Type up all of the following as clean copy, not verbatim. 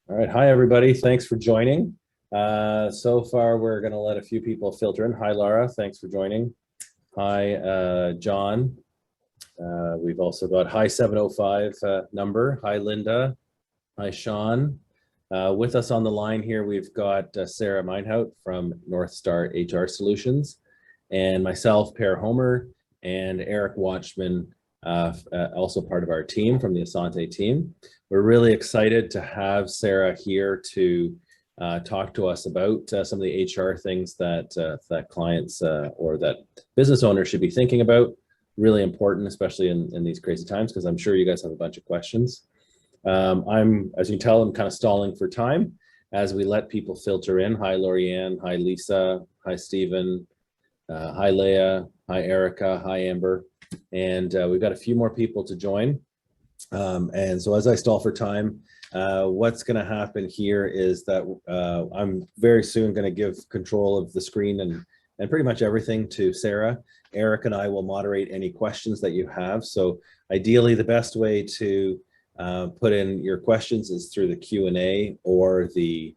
All right. Hi, everybody. Thanks for joining. So far, we're going to let a few people filter in. Hi, Laura. Thanks for joining. Hi, John. We've also got hi 705 number. Hi, Linda. Hi, Sean. With us on the line here, we've got Sara Maenhaut from North Star HR Solutions, and myself, Per Homer, and Erik Wachman, also part of our team from the Assante team. We're really excited to have Sara here to talk to us about some of the HR things that that clients or that business owners should be thinking about. Really important, especially in these crazy times, because I'm sure you guys have a bunch of questions. As you can tell, I'm kind of stalling for time as we let people filter in. Hi, Lorianne. Hi, Lisa. Hi, Stephen. Hi, Leah. Hi, Erica. Hi, Amber. And we've got a few more people to join. And so as I stall for time, what's going to happen here is that I'm very soon going to give control of the screen and pretty much everything to Sara. Erik and I will moderate any questions that you have. So ideally, the best way to put in your questions is through the Q&A or the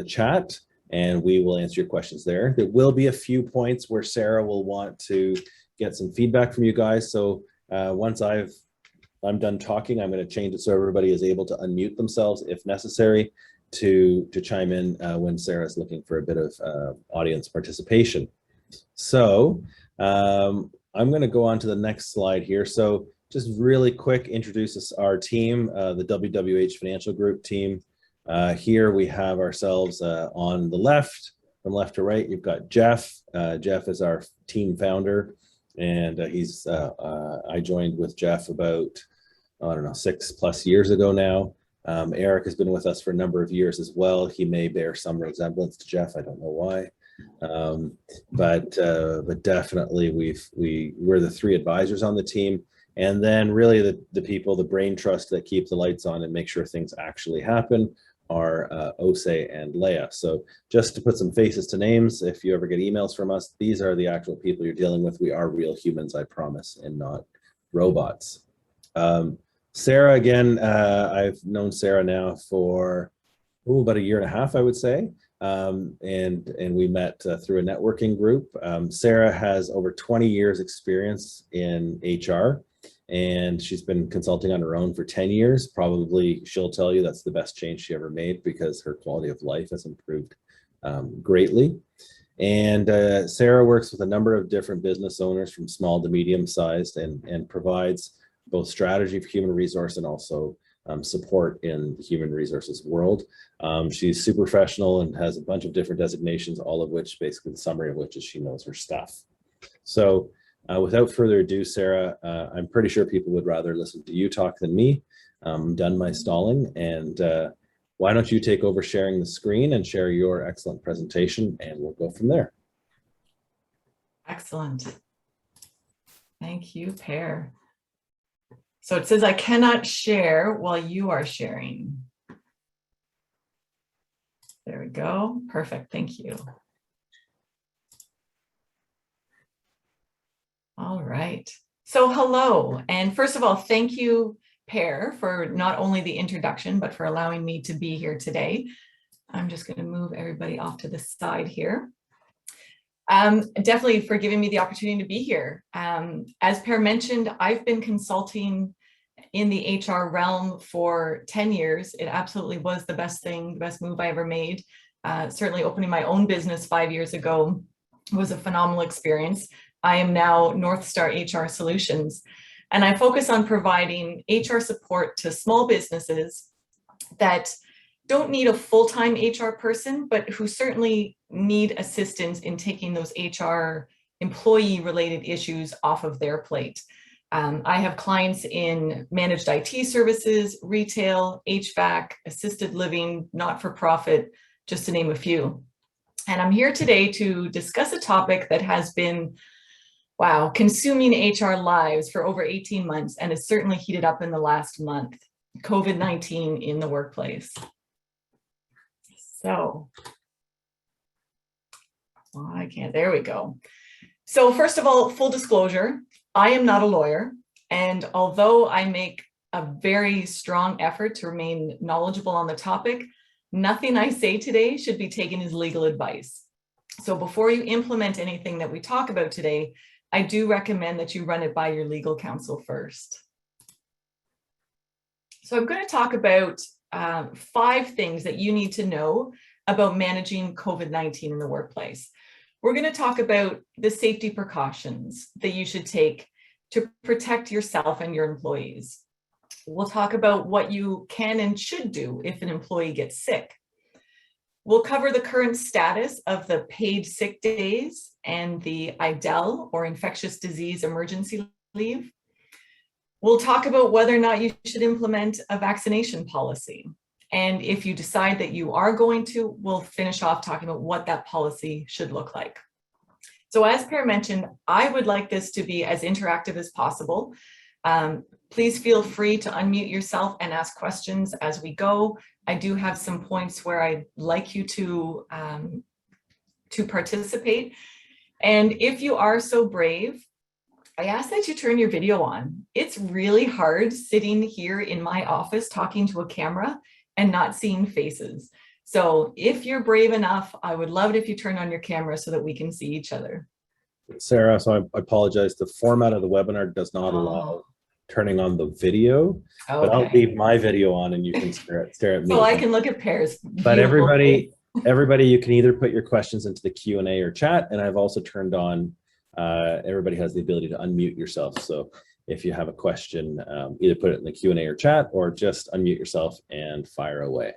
chat, and we will answer your questions there. There will be a few points where Sara will want to get some feedback from you guys. So once I'm done talking, I'm going to change it so everybody is able to unmute themselves if necessary to chime in when Sara's looking for a bit of audience participation. So I'm going to go on to the next slide here. So just really quick, introduce our team, the WWH Financial Group team. Here we have ourselves on the left, from left to right, you've got Jeff. Jeff is our team founder, and I joined with Jeff about, I don't know, 6+ years ago now. Erik has been with us for a number of years as well. He may bear some resemblance to Jeff. I don't know why. But definitely we're the three advisors on the team. And then really the people, the brain trust that keep the lights on and make sure things actually happen are Ose and Leah. So just to put some faces to names, if you ever get emails from us, these are the actual people you're dealing with. We are real humans, I promise, and not robots. Sara, again, I've known Sara now for about 1.5 years, I would say. And we met through a networking group. Sara has over 20 years experience in HR, and she's been consulting on her own for 10 years. Probably she'll tell you that's the best change she ever made because her quality of life has improved greatly. And Sara works with a number of different business owners from small to medium sized and provides both strategy for human resource and also support in the human resources world. She's super professional and has a bunch of different designations, all of which, basically the summary of which is she knows her stuff. So without further ado, Sara, I'm pretty sure people would rather listen to you talk than me. I'm done my stalling, and why don't you take over sharing the screen and share your excellent presentation, and we'll go from there. Excellent. Thank you, Per. So it says I cannot share while you are sharing. There we go. Perfect. Thank you. All right. So hello. And first of all, thank you, Per, for not only the introduction, but for allowing me to be here today. I'm just going to move everybody off to the side here. Definitely for giving me the opportunity to be here. As Per mentioned, I've been consulting in the HR realm for 10 years. It absolutely was the best thing, the best move I ever made. Certainly opening my own business 5 years ago was a phenomenal experience. I am now North Star HR Solutions, and I focus on providing HR support to small businesses that don't need a full-time HR person, but who certainly need assistance in taking those HR employee-related issues off of their plate. I have clients in managed IT services, retail, HVAC, assisted living, not-for-profit, just to name a few. And I'm here today to discuss a topic that has been, wow, consuming HR lives for over 18 months, and it's certainly heated up in the last month, COVID-19 in the workplace. So, there we go. So first of all, full disclosure, I am not a lawyer, and although I make a very strong effort to remain knowledgeable on the topic, Nothing I say today should be taken as legal advice. So before you implement anything that we talk about today, I do recommend that you run it by your legal counsel first. So I'm going to talk about 5 things that you need to know about managing COVID-19 in the workplace. We're going to talk about the safety precautions that you should take to protect yourself and your employees. We'll talk about what you can and should do if an employee gets sick. We'll cover the current status of the paid sick days and the IDEL, or infectious disease emergency leave. We'll talk about whether or not you should implement a vaccination policy. And if you decide that you are going to, we'll finish off talking about what that policy should look like. So as Per mentioned, I would like this to be as interactive as possible. Please feel free to unmute yourself and ask questions as we go. I do have some points where I'd like you to participate. And if you are so brave, I ask that you turn your video on. It's really hard sitting here in my office talking to a camera and not seeing faces. So if you're brave enough, I would love it if you turn on your camera so that we can see each other. Sarah, so I apologize. The format of the webinar does not allow turning on the video, but I'll leave my video on and you can stare at me. So I can look at Per's. But everybody, you can either put your questions into the Q&A or chat, and I've also turned on, everybody has the ability to unmute yourself. So if you have a question, either put it in the Q&A or chat, or just unmute yourself and fire away.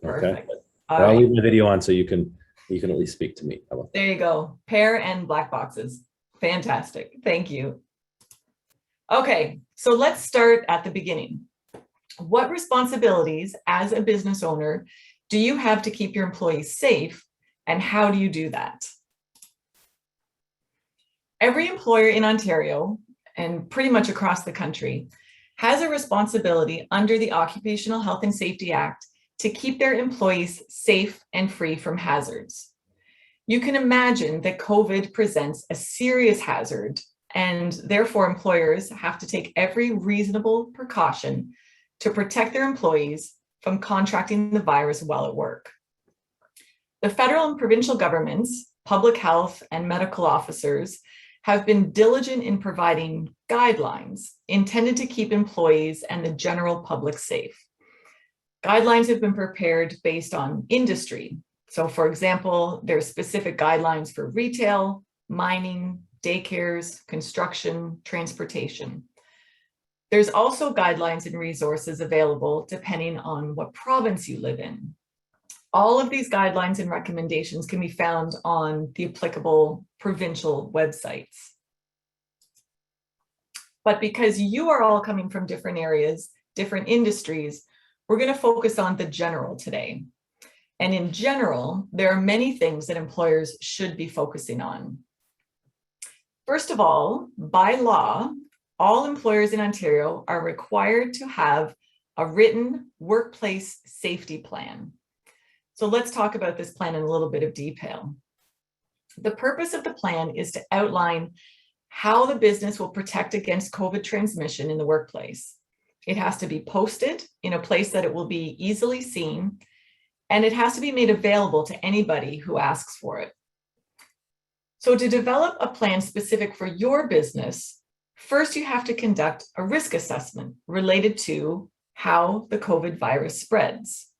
Okay. Perfect. I'll leave the video on so you can at least speak to me. There you go. Per and black boxes. Fantastic. Thank you. Okay, so let's start at the beginning. What responsibilities as a business owner do you have to keep your employees safe, and how do you do that? Every employer in Ontario, and pretty much across the country, has a responsibility under the Occupational Health and Safety Act to keep their employees safe and free from hazards. You can imagine that COVID presents a serious hazard, and therefore employers have to take every reasonable precaution to protect their employees from contracting the virus while at work. The federal and provincial governments, public health, and medical officers have been diligent in providing guidelines intended to keep employees and the general public safe. Guidelines have been prepared based on industry. So for example, there's specific guidelines for retail, mining, daycares, construction, transportation. There's also guidelines and resources available depending on what province you live in. All of these guidelines and recommendations can be found on the applicable provincial websites. But because you are all coming from different areas, different industries, we're going to focus on the general today. And in general, there are many things that employers should be focusing on. First of all, by law, all employers in Ontario are required to have a written workplace safety plan. So let's talk about this plan in a little bit of detail. The purpose of the plan is to outline how the business will protect against COVID transmission in the workplace. It has to be posted in a place that it will be easily seen, and it has to be made available to anybody who asks for it. So to develop a plan specific for your business, first you have to conduct a risk assessment related to how the COVID virus spreads.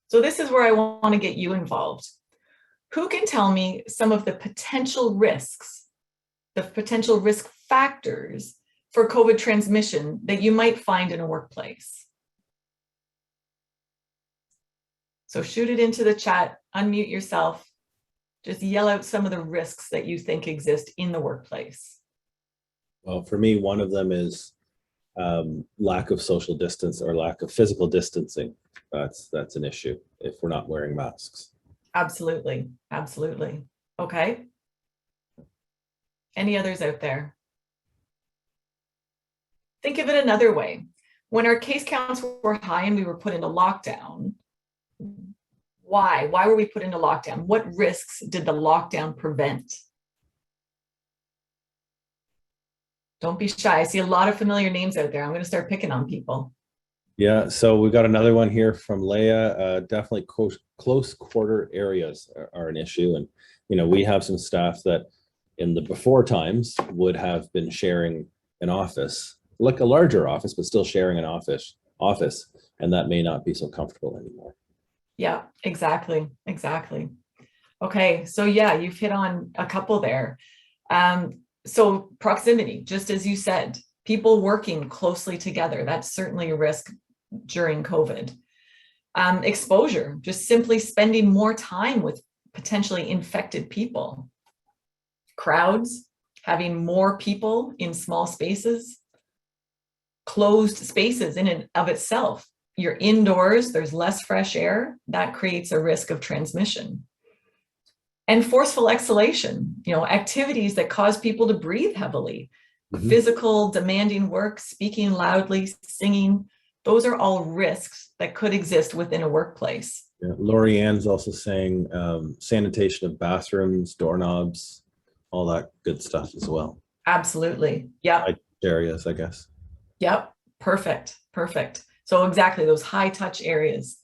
So this is where I want to get you involved. Who can tell me some of the potential risks, the potential risk factors for COVID transmission that you might find in a workplace? So shoot it into the chat, unmute yourself, just yell out some of the risks that you think exist in the workplace. Well, for me, one of them is lack of social distance or lack of physical distancing. That's an issue if we're not wearing masks. Absolutely, absolutely. Okay. Any others out there? Think of it another way. When our case counts were high and we were put into lockdown, why? Why were we put into lockdown? What risks did the lockdown prevent? Don't be shy. I see a lot of familiar names out there. I'm going to start picking on people. Yeah, so we've got another one here from Leah. Definitely close quarter areas are an issue. And, we have some staff that in the before times would have been sharing an office, like a larger office, but still sharing an office, and that may not be so comfortable anymore. Yeah, exactly. Exactly. Okay. So yeah, you've hit on a couple there. So proximity, just as you said, people working closely together, that's certainly a risk during COVID. Exposure, just simply spending more time with potentially infected people. Crowds, having more people in small spaces. Closed spaces in and of itself. You're indoors, there's less fresh air, that creates a risk of transmission. And forceful exhalation, activities that cause people to breathe heavily, physical demanding work, speaking loudly, singing, those are all risks that could exist within a workplace. Yeah. Lori Ann's also saying sanitation of bathrooms, doorknobs, all that good stuff as well. Absolutely. Yeah. Areas, I guess. Yep. Perfect. Perfect. So exactly those high touch areas.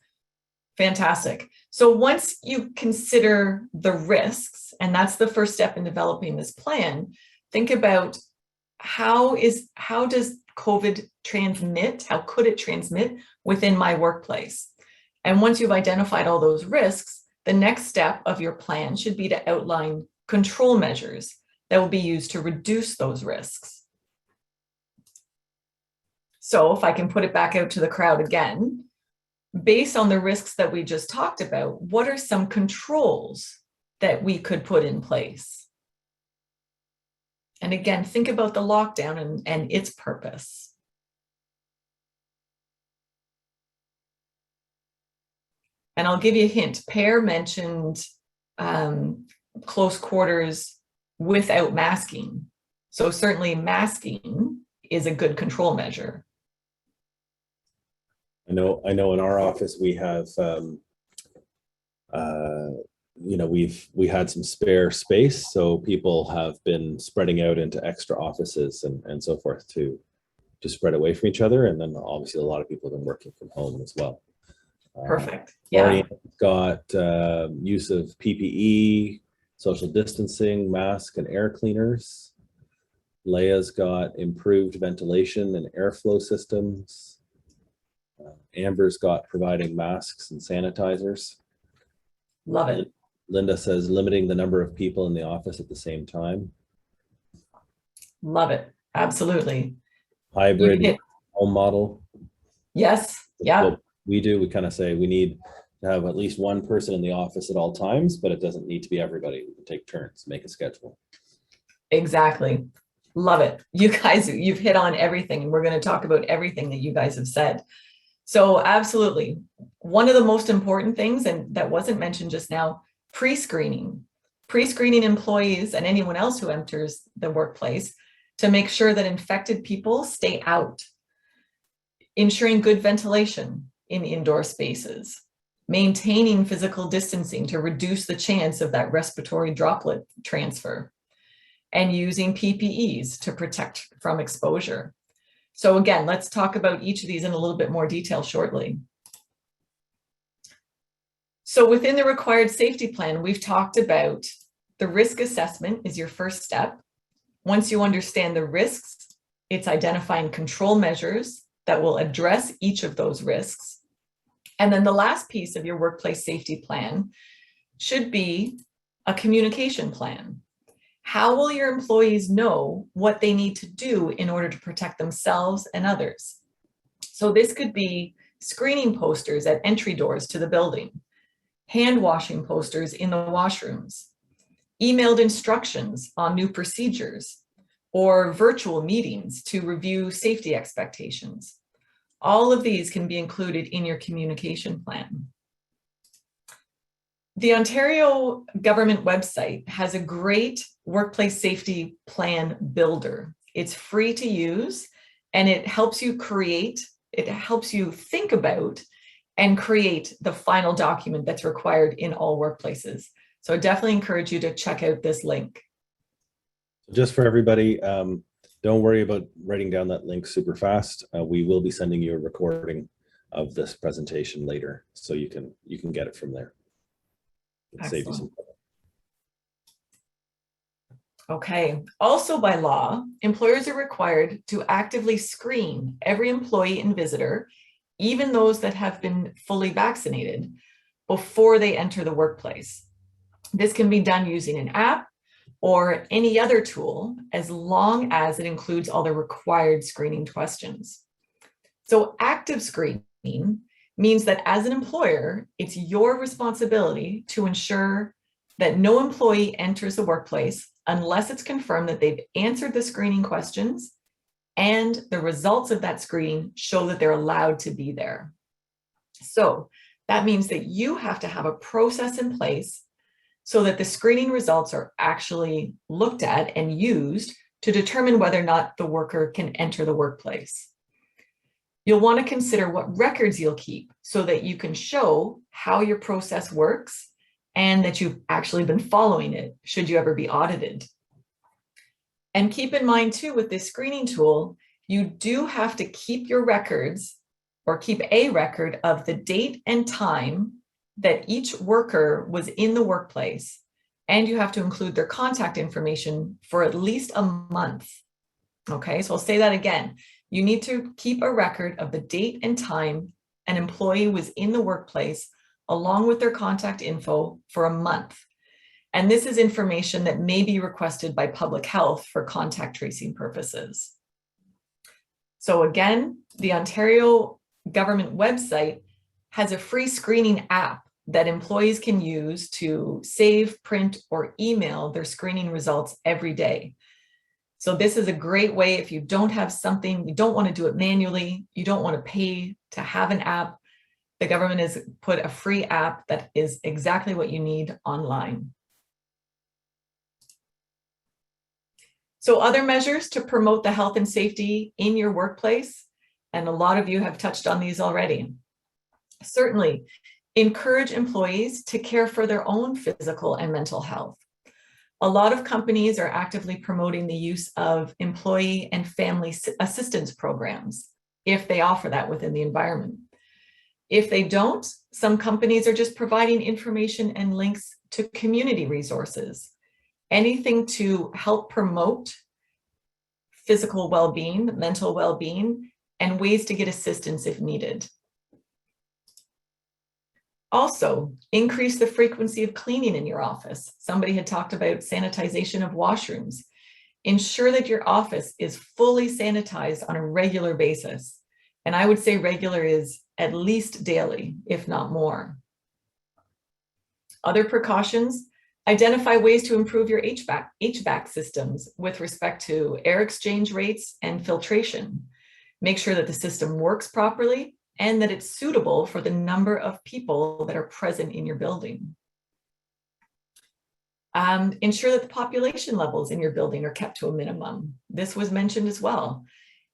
Fantastic. So once you consider the risks, and that's the first step in developing this plan, think about how does COVID transmit? How could it transmit within my workplace? And once you've identified all those risks, the next step of your plan should be to outline control measures that will be used to reduce those risks. So if I can put it back out to the crowd again, based on the risks that we just talked about, what are some controls that we could put in place? And again, think about the lockdown and its purpose. And I'll give you a hint. Per mentioned close quarters without masking. So certainly masking is a good control measure. I know in our office we have we had some spare space, so people have been spreading out into extra offices and so forth to spread away from each other. And then obviously a lot of people have been working from home as well. Perfect. Yeah. Got use of PPE, social distancing, mask and air cleaners. Leia's got improved ventilation and airflow systems. Amber's got providing masks and sanitizers. Love it. Linda says limiting the number of people in the office at the same time. Love it. Absolutely. Hybrid home model. Yes. Yeah. We kind of say we need to have at least one person in the office at all times, but it doesn't need to be everybody. We can take turns, make a schedule. Exactly. Love it. You guys, you've hit on everything, and we're going to talk about everything that you guys have said. So absolutely. One of the most important things, and that wasn't mentioned just now, pre-screening employees and anyone else who enters the workplace to make sure that infected people stay out. Ensuring good ventilation in indoor spaces. Maintaining physical distancing to reduce the chance of that respiratory droplet transfer. And using PPEs to protect from exposure. So again, let's talk about each of these in a little bit more detail shortly. So within the required safety plan, we've talked about the risk assessment is your first step. Once you understand the risks, it's identifying control measures that will address each of those risks. And then the last piece of your workplace safety plan should be a communication plan. How will your employees know what they need to do in order to protect themselves and others? So this could be screening posters at entry doors to the building, hand washing posters in the washrooms, emailed instructions on new procedures, or virtual meetings to review safety expectations. All of these can be included in your communication plan. The Ontario government website has a great workplace safety plan builder. It's free to use, and it helps you think about and create the final document that's required in all workplaces. So I definitely encourage you to check out this link. Just for everybody, don't worry about writing down that link super fast. We will be sending you a recording of this presentation later, so you can get it from there. It'll save you some time. Okay. Also by law, employers are required to actively screen every employee and visitor, even those that have been fully vaccinated, before they enter the workplace. This can be done using an app or any other tool, as long as it includes all the required screening questions. So active screening means that as an employer, it's your responsibility to ensure that no employee enters the workplace unless it's confirmed that they've answered the screening questions and the results of that screening show that they're allowed to be there. So that means that you have to have a process in place so that the screening results are actually looked at and used to determine whether or not the worker can enter the workplace. You'll want to consider what records you'll keep so that you can show how your process works and that you've actually been following it should you ever be audited. And keep in mind too, with this screening tool, you do have to keep your records or keep a record of the date and time that each worker was in the workplace, and you have to include their contact information for at least a month. Okay, so I'll say that again. You need to keep a record of the date and time an employee was in the workplace, along with their contact info, for a month. And this is information that may be requested by public health for contact tracing purposes. So again, the Ontario government website has a free screening app that employees can use to save, print, or email their screening results every day. So this is a great way if you don't have something, you don't want to do it manually, you don't want to pay to have an app. The government has put a free app that is exactly what you need online. So other measures to promote the health and safety in your workplace, and a lot of you have touched on these already. Certainly, encourage employees to care for their own physical and mental health. A lot of companies are actively promoting the use of employee and family assistance programs, if they offer that within the environment. If they don't, some companies are just providing information and links to community resources. Anything to help promote physical well-being, mental well-being, and ways to get assistance if needed. Also, increase the frequency of cleaning in your office. Somebody had talked about sanitization of washrooms. Ensure that your office is fully sanitized on a regular basis. And I would say regular is at least daily, if not more. Other precautions: identify ways to improve your HVAC systems with respect to air exchange rates and filtration. Make sure that the system works properly and that it's suitable for the number of people that are present in your building. Ensure that the population levels in your building are kept to a minimum. This was mentioned as well.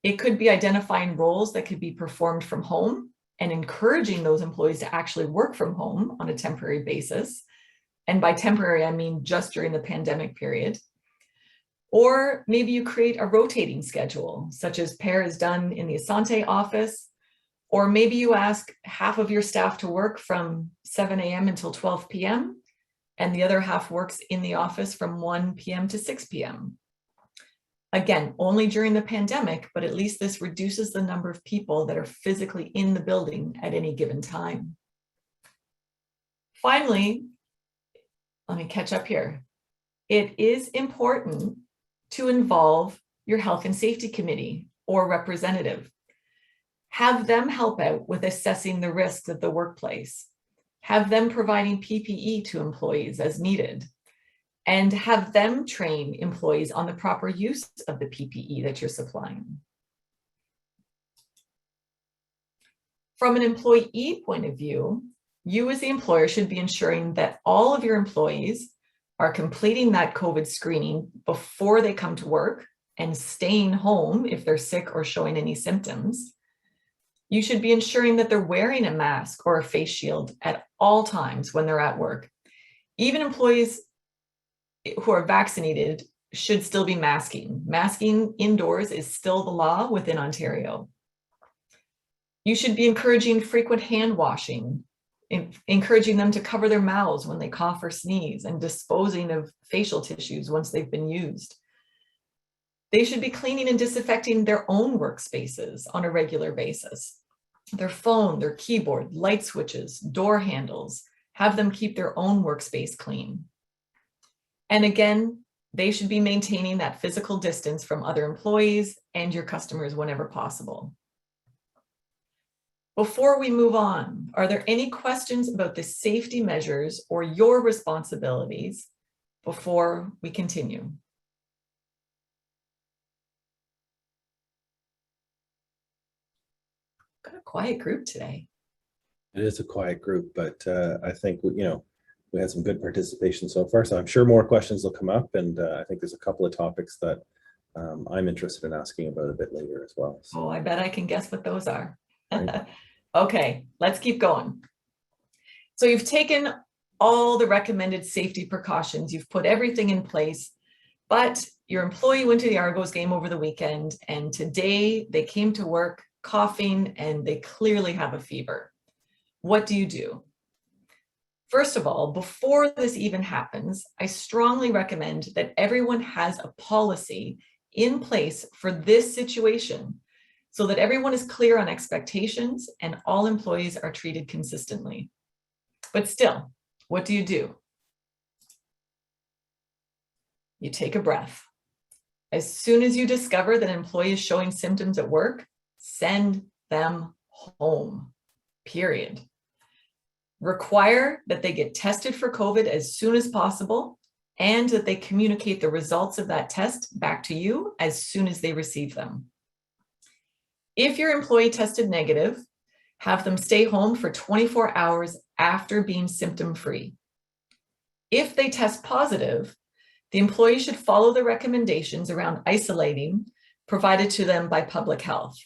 It could be identifying roles that could be performed from home and encouraging those employees to actually work from home on a temporary basis. And by temporary, I mean just during the pandemic period. Or maybe you create a rotating schedule, such as PAIR is done in the Assante office. Or maybe you ask half of your staff to work from 7 a.m. until 12 p.m. and the other half works in the office from 1 p.m. to 6 p.m. Again, only during the pandemic, but at least this reduces the number of people that are physically in the building at any given time. Finally, let me catch up here. It is important to involve your health and safety committee or representative. Have them help out with assessing the risks at the workplace. Have them providing PPE to employees as needed. And have them train employees on the proper use of the PPE that you're supplying. From an employee point of view, you as the employer should be ensuring that all of your employees are completing that COVID screening before they come to work and staying home if they're sick or showing any symptoms. You should be ensuring that they're wearing a mask or a face shield at all times when they're at work. Even employees who are vaccinated should still be masking. Masking indoors is still the law within Ontario. You should be encouraging frequent hand washing, encouraging them to cover their mouths when they cough or sneeze, and disposing of facial tissues once they've been used. They should be cleaning and disinfecting their own workspaces on a regular basis. Their phone, their keyboard, light switches, door handles, have them keep their own workspace clean. And again, they should be maintaining that physical distance from other employees and your customers whenever possible. Before we move on, are there any questions about the safety measures or your responsibilities before we continue? Got a quiet group today. It is a quiet group, but I think, we had some good participation so far. So I'm sure more questions will come up. And I think there's a couple of topics that I'm interested in asking about a bit later as well. So. Oh, I bet I can guess what those are. Right. Okay, let's keep going. So you've taken all the recommended safety precautions, you've put everything in place, but your employee went to the Argos game over the weekend, and today they came to work coughing and they clearly have a fever. What do you do? First of all, before this even happens, I strongly recommend that everyone has a policy in place for this situation so that everyone is clear on expectations and all employees are treated consistently. But still, what do? You take a breath. As soon as you discover that an employee is showing symptoms at work, send them home, period. Require that they get tested for COVID as soon as possible and that they communicate the results of that test back to you as soon as they receive them. If your employee tested negative, have them stay home for 24 hours after being symptom-free. If they test positive, the employee should follow the recommendations around isolating provided to them by public health.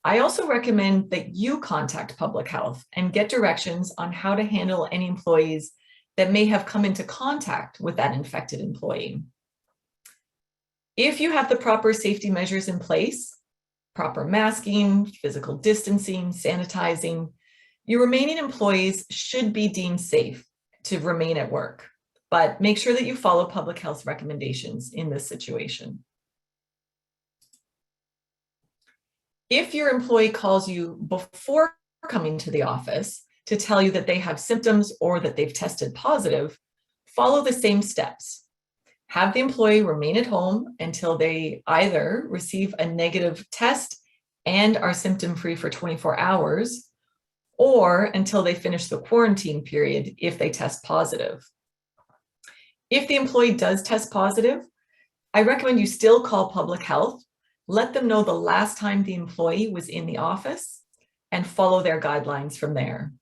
I also recommend that you contact public health and get directions on how to handle any employees that may have come into contact with that infected employee. If you have the proper safety measures in place, proper masking, physical distancing, sanitizing, your remaining employees should be deemed safe to remain at work, but make sure that you follow public health recommendations in this situation. If your employee calls you before coming to the office to tell you that they have symptoms or that they've tested positive, follow the same steps. Have the employee remain at home until they either receive a negative test and are symptom-free for 24 hours, or until they finish the quarantine period if they test positive. If the employee does test positive, I recommend you still call public health, let them know the last time the employee was in the office, and follow their guidelines from there.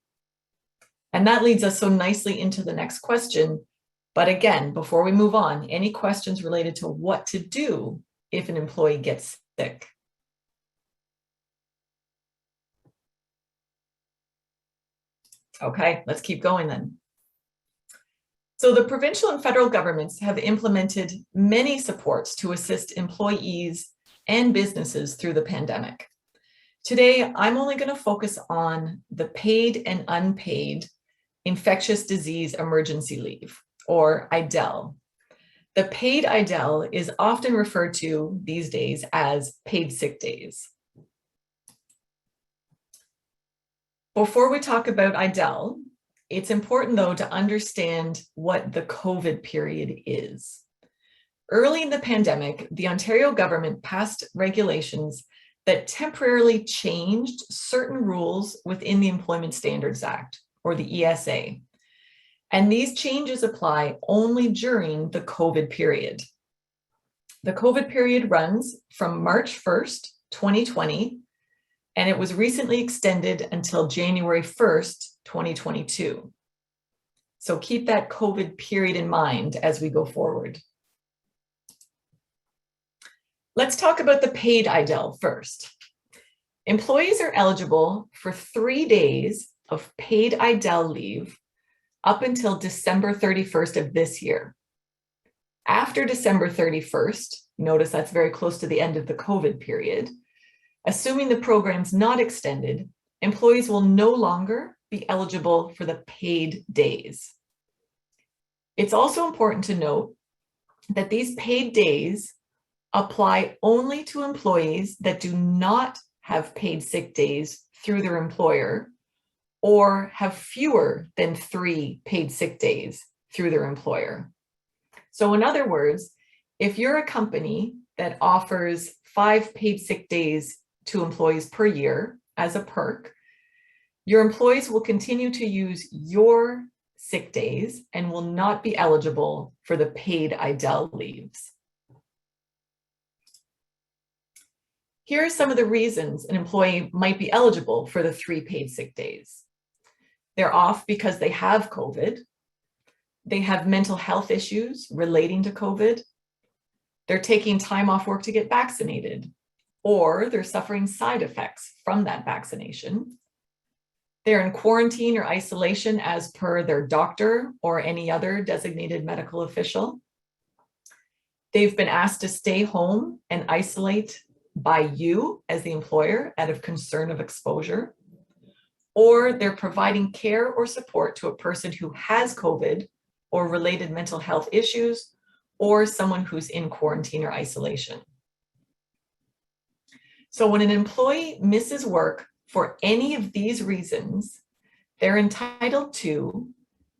And that leads us so nicely into the next question. But again, before we move on, any questions related to what to do if an employee gets sick? Okay, let's keep going then. So the provincial and federal governments have implemented many supports to assist employees and businesses through the pandemic. Today, I'm only going to focus on the paid and unpaid infectious disease emergency leave, or IDEL. The paid IDEL is often referred to these days as paid sick days. Before we talk about IDEL, it's important though to understand what the COVID period is. Early in the pandemic, the Ontario government passed regulations that temporarily changed certain rules within the Employment Standards Act, or the ESA. And these changes apply only during the COVID period. The COVID period runs from March 1st, 2020, and it was recently extended until January 1st, 2022. So keep that COVID period in mind as we go forward. Let's talk about the paid IDEL first. Employees are eligible for 3 days of paid IDEL leave up until December 31st of this year. After December 31st, notice that's very close to the end of the COVID period, Assuming the program's not extended, employees will no longer be eligible for the paid days. It's also important to note that these paid days apply only to employees that do not have paid sick days through their employer or have fewer than 3 paid sick days through their employer. So in other words, if you're a company that offers 5 paid sick days to employees per year as a perk, your employees will continue to use your sick days and will not be eligible for the paid IDEL leaves. Here are some of the reasons an employee might be eligible for the 3 paid sick days. They're off because they have COVID. They have mental health issues relating to COVID. They're taking time off work to get vaccinated, or they're suffering side effects from that vaccination. They're in quarantine or isolation as per their doctor or any other designated medical official. They've been asked to stay home and isolate by you as the employer out of concern of exposure, or they're providing care or support to a person who has COVID or related mental health issues, or someone who's in quarantine or isolation. So when an employee misses work for any of these reasons, they're entitled to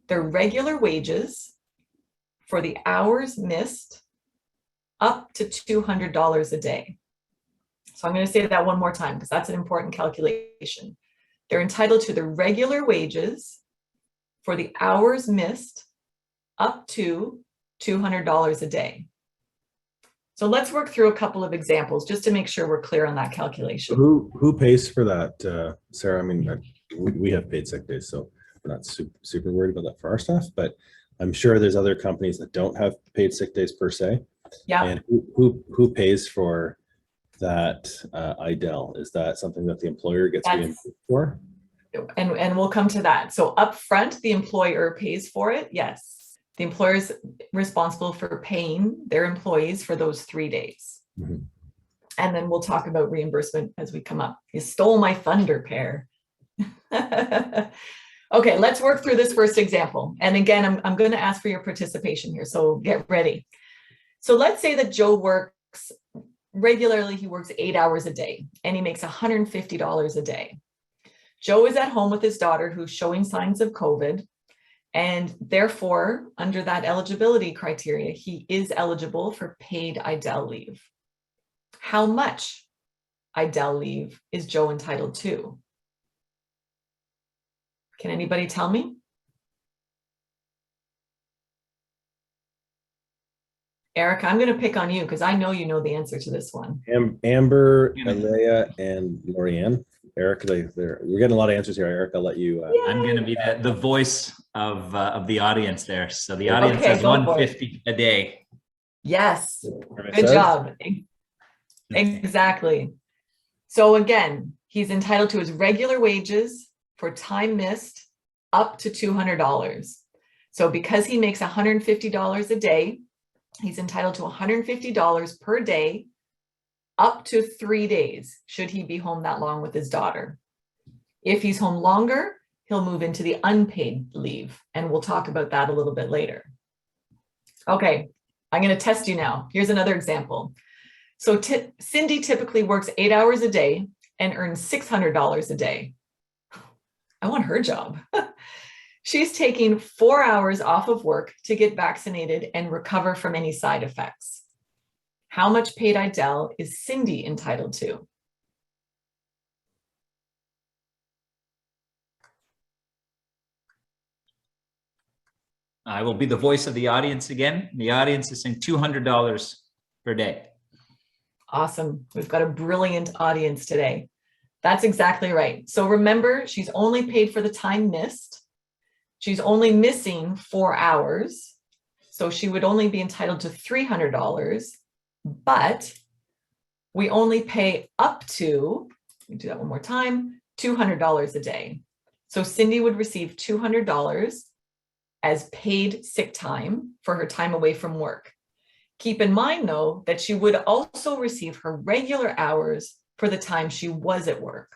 their regular wages for the hours missed up to $200 a day. So I'm going to say that one more time because that's an important calculation. They're entitled to the regular wages for the hours missed up to $200 a day. So let's work through a couple of examples just to make sure we're clear on that calculation. Who pays for that, Sarah? I mean, we have paid sick days, so we're not super worried about that for our staff, but I'm sure there's other companies that don't have paid sick days per se. Yeah. And who pays for that IDEL? Is that something that the employer gets reimbursed for? And we'll come to that. So upfront, the employer pays for it. Yes. The employer is responsible for paying their employees for those 3 days. Mm-hmm. And then we'll talk about reimbursement as we come up. You stole my thunder, Pear. Okay, let's work through this first example. And again, I'm going to ask for your participation here, so get ready. So let's say that Joe works regularly, he works 8 hours a day, and he makes $150 a day. Joe is at home with his daughter who's showing signs of COVID, and therefore, under that eligibility criteria, he is eligible for paid IDEL leave. How much IDEL leave is Joe entitled to? Can anybody tell me? Eric, I'm going to pick on you because I know you know the answer to this one. Amber, Alea, and Lorianne. Eric, we're getting a lot of answers here. Eric, I'll let you. I'm going to be the voice of the audience there. So the audience says 150 a day. Yes, good job. Exactly. So again, he's entitled to his regular wages for time missed up to $200. So because he makes $150 a day, he's entitled to $150 per day up to 3 days, should he be home that long with his daughter. If he's home longer, he'll move into the unpaid leave, and we'll talk about that a little bit later. Okay, I'm going to test you now. Here's another example. So Cindy typically works 8 hours a day and earns $600 a day. I want her job. She's taking 4 hours off of work to get vaccinated and recover from any side effects. How much paid IDEL is Cindy entitled to? I will be the voice of the audience again. The audience is saying $200 per day. Awesome. We've got a brilliant audience today. That's exactly right. So remember, she's only paid for the time missed. She's only missing 4 hours. So she would only be entitled to $300, but we only pay up to, let me do that one more time, $200 a day. So Cindy would receive $200 as paid sick time for her time away from work. Keep in mind, though, that she would also receive her regular hours for the time she was at work.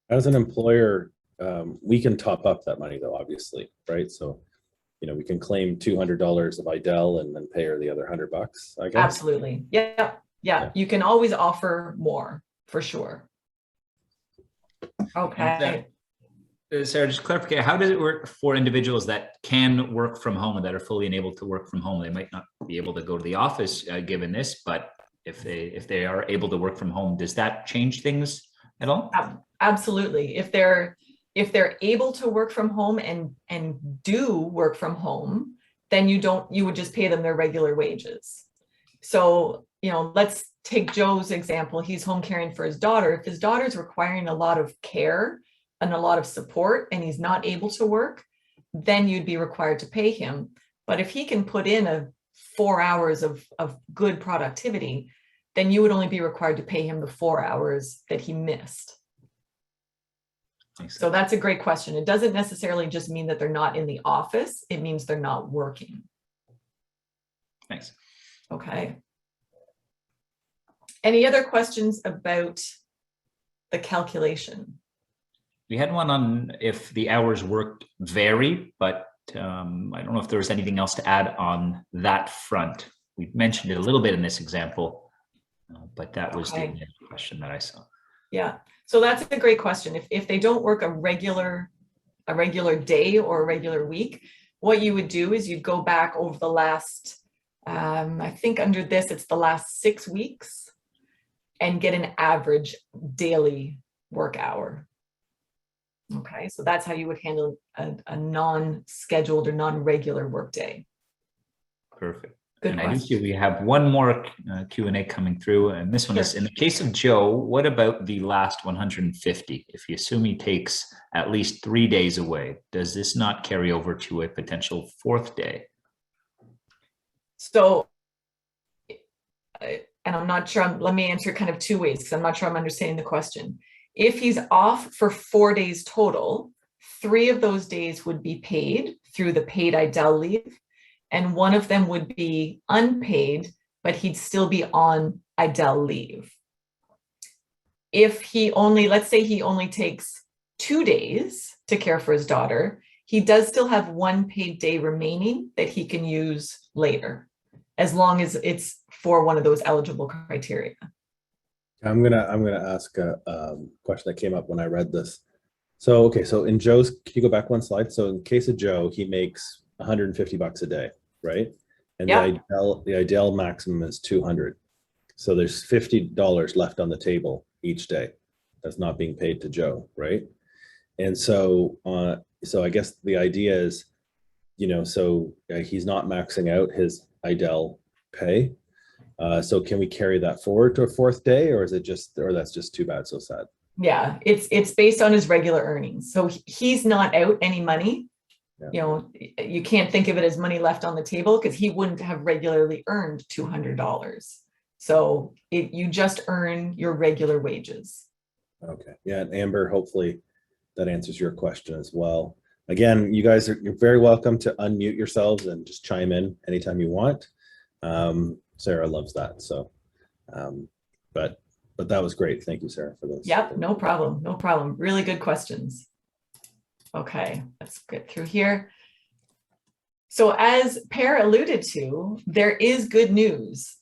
As an employer, we can top up that money though, obviously, right? So, we can claim $200 of IDEL and then pay her the other $100, I guess. Absolutely. Yeah. You can always offer more for sure. Okay. Sarah, just clarify, how does it work for individuals that can work from home and that are fully enabled to work from home? They might not be able to go to the office given this, but if they are able to work from home, does that change things at all? Absolutely. If they're able to work from home and do work from home, then you would just pay them their regular wages. So, let's take Joe's example. He's home caring for his daughter. If his daughter's requiring a lot of care and a lot of support and he's not able to work, then you'd be required to pay him. But if he can put in 4 hours of good productivity, then you would only be required to pay him the 4 hours that he missed. So that's a great question. It doesn't necessarily just mean that they're not in the office. It means they're not working. Thanks. Okay. Any other questions about the calculation? We had one on if the hours worked vary, but I don't know if there was anything else to add on that front. We mentioned it a little bit in this example, but that was the question that I saw. Yeah, so that's a great question. If they don't work a regular day or a regular week, what you would do is you'd go back over the last, I think under this, it's the last 6 weeks, and get an average daily work hour. Okay, so that's how you would handle a non-scheduled or non-regular work day. Perfect. Good and question. I do see we have one more Q&A coming through, and this one is, in the case of Joe, what about the last 150? If you assume he takes at least 3 days away, does this not carry over to a potential 4th day? So, and I'm not sure, let me answer kind of 2 ways because I'm not sure I'm understanding the question. If he's off for 4 days total, 3 of those days would be paid through the paid IDEL leave, and 1 of them would be unpaid, but he'd still be on IDEL leave. If he only, let's say he only takes 2 days to care for his daughter, he does still have 1 paid day remaining that he can use later, as long as it's for one of those eligible criteria. I'm gonna ask a question that came up when I read this. So, okay, so in Joe's, can you go back 1 slide? So in case of Joe, he makes $150 a day, right? And the IDEL maximum is 200. So there's $50 left on the table each day that's not being paid to Joe, right? And so, so I guess the idea is, so he's not maxing out his IDEL pay. So can we carry that forward to a 4th day, or is it just, or that's just too bad, so sad? Yeah, it's based on his regular earnings. So he's not out any money. Yeah. You can't think of it as money left on the table because he wouldn't have regularly earned $200. So you just earn your regular wages. Okay. Yeah, and Amber, hopefully that answers your question as well. Again, you guys you're very welcome to unmute yourselves and just chime in anytime you want. Sarah loves that. So, but that was great. Thank you, Sarah, for those. Yep, no problem. No problem. Really good questions. Okay, let's get through here. So as Per alluded to, there is good news.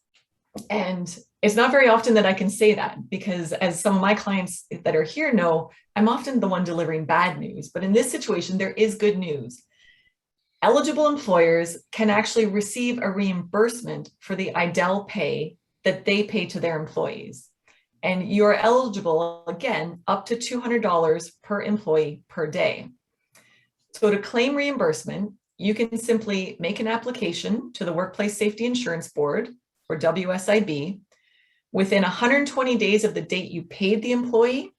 And it's not very often that I can say that, because as some of my clients that are here know, I'm often the one delivering bad news. But in this situation, there is good news. Eligible employers can actually receive a reimbursement for the IDEL pay that they pay to their employees. And you're eligible, again, up to $200 per employee per day. So to claim reimbursement, you can simply make an application to the Workplace Safety Insurance Board, or WSIB, within 120 days of the date you paid the employee,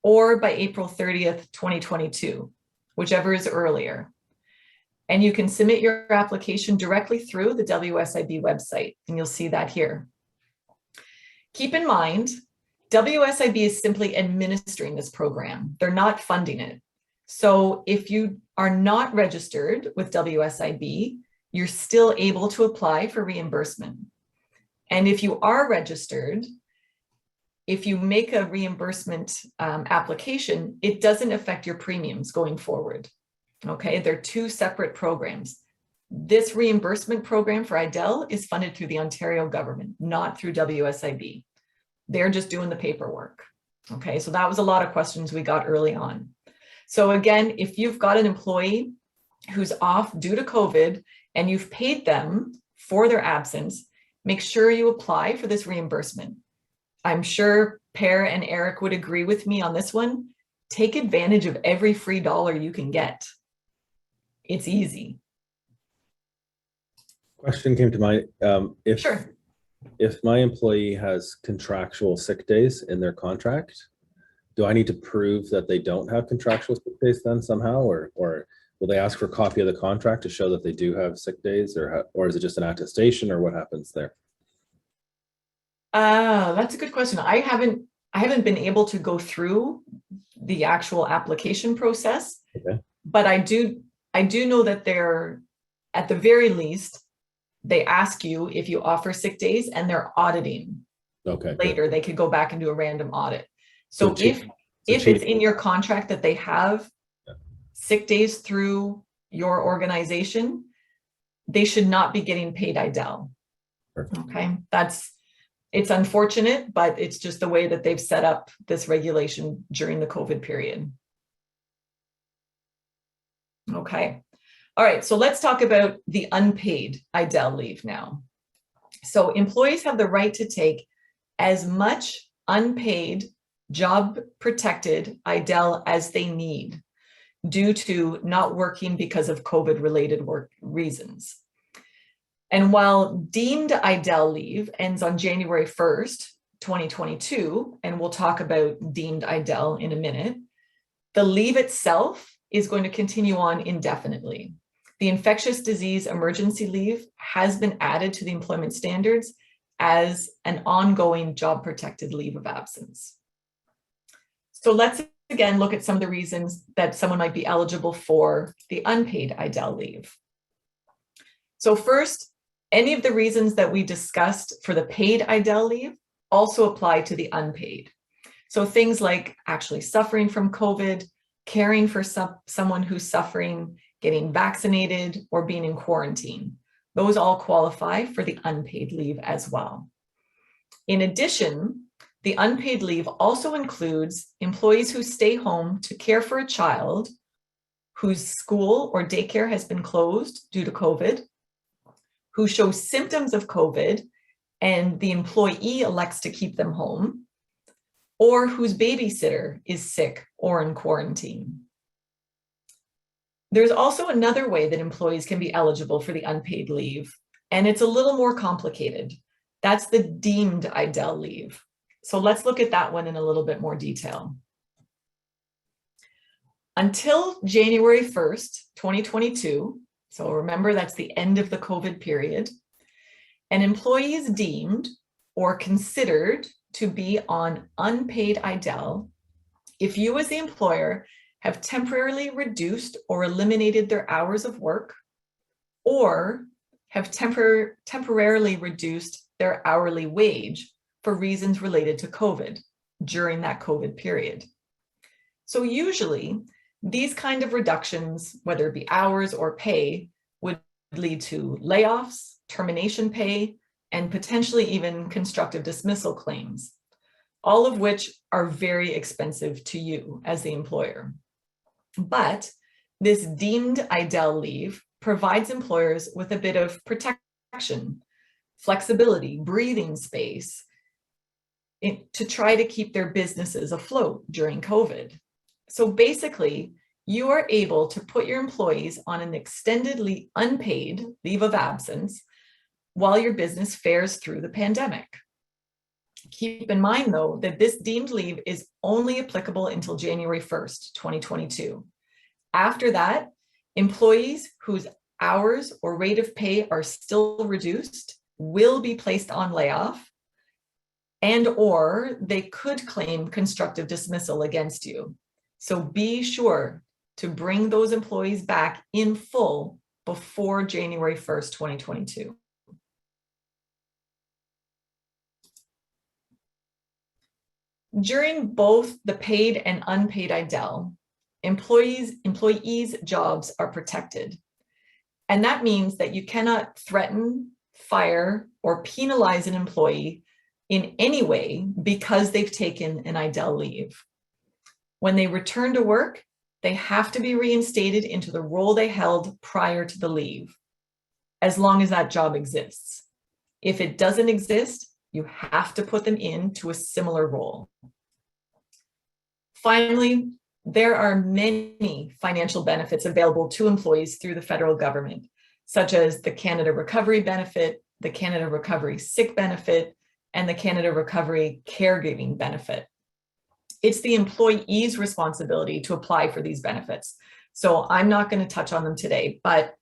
or by April 30th, 2022, whichever is earlier. And you can submit your application directly through the WSIB website, and you'll see that here. Keep in mind, WSIB is simply administering this program. They're not funding it. So if you are not registered with WSIB, you're still able to apply for reimbursement. And if you are registered, if you make a reimbursement application, it doesn't affect your premiums going forward. Okay, they're two separate programs. This reimbursement program for IDEL is funded through the Ontario government, not through WSIB. They're just doing the paperwork. Okay, so that was a lot of questions we got early on. So again, if you've got an employee who's off due to COVID and you've paid them for their absence, make sure you apply for this reimbursement. I'm sure Per and Erik would agree with me on this one. Take advantage of every free dollar you can get. It's easy. Question came to mind. Sure. If my employee has contractual sick days in their contract, do I need to prove that they don't have contractual sick days then somehow, or will they ask for a copy of the contract to show that they do have sick days, or is it just an attestation, or what happens there? That's a good question. I haven't been able to go through the actual application process, Okay. but I do know that they're, at the very least, they ask you if you offer sick days, and they're auditing. Okay. Later, good. they could go back and do a random audit. So if it's in your contract that they have sick days through your organization, they should not be getting paid IDEL. Perfect. Okay, it's unfortunate, but it's just the way that they've set up this regulation during the COVID period. Okay. All right, so let's talk about the unpaid IDEL leave now. So employees have the right to take as much unpaid job protected IDEL as they need due to not working because of COVID related work reasons. And while deemed IDEL leave ends on January 1st, 2022, and we'll talk about deemed IDEL in a minute, the leave itself is going to continue on indefinitely. The infectious disease emergency leave has been added to the employment standards as an ongoing job protected leave of absence. So let's again look at some of the reasons that someone might be eligible for the unpaid IDEL leave. So first, any of the reasons that we discussed for the paid IDEL leave also apply to the unpaid. So things like actually suffering from COVID, caring for someone who's suffering, getting vaccinated, or being in quarantine. Those all qualify for the unpaid leave as well. In addition, the unpaid leave also includes employees who stay home to care for a child whose school or daycare has been closed due to COVID, who show symptoms of COVID and the employee elects to keep them home, or whose babysitter is sick or in quarantine. There's also another way that employees can be eligible for the unpaid leave, and it's a little more complicated. That's the deemed IDEL leave. So let's look at that one in a little bit more detail. Until January 1st, 2022, so remember that's the end of the COVID period, an employee is deemed or considered to be on unpaid IDEL if you as the employer have temporarily reduced or eliminated their hours of work, or have temporarily reduced their hourly wage for reasons related to COVID during that COVID period. So usually these kind of reductions, whether it be hours or pay, would lead to layoffs, termination pay, and potentially even constructive dismissal claims, all of which are very expensive to you as the employer. But this deemed IDEL leave provides employers with a bit of protection, flexibility, breathing space to try to keep their businesses afloat during COVID. So basically, you are able to put your employees on an extended unpaid leave of absence while your business fares through the pandemic. Keep in mind, though, that this deemed leave is only applicable until January 1st, 2022. After that, employees whose hours or rate of pay are still reduced will be placed on layoff, and or they could claim constructive dismissal against you. So be sure to bring those employees back in full before January 1st, 2022. During both the paid and unpaid IDEL, employees' jobs are protected. And that means that you cannot threaten, fire, or penalize an employee in any way because they've taken an IDEL leave. When they return to work, they have to be reinstated into the role they held prior to the leave, as long as that job exists. If it doesn't exist, you have to put them into a similar role. Finally, there are many financial benefits available to employees through the federal government, such as the Canada Recovery Benefit, the Canada Recovery Sick Benefit, and the Canada Recovery Caregiving Benefit. It's the employee's responsibility to apply for these benefits. So I'm not going to touch on them today, but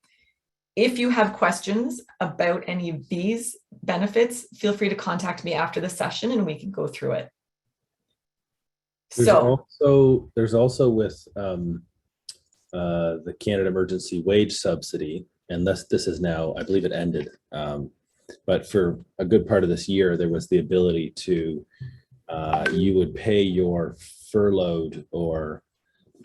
if you have questions about any of these benefits, feel free to contact me after the session and we can go through it. There's also with the Canada Emergency Wage Subsidy, and this is now, I believe it ended, but for a good part of this year, there was the ability to, you would pay your furloughed or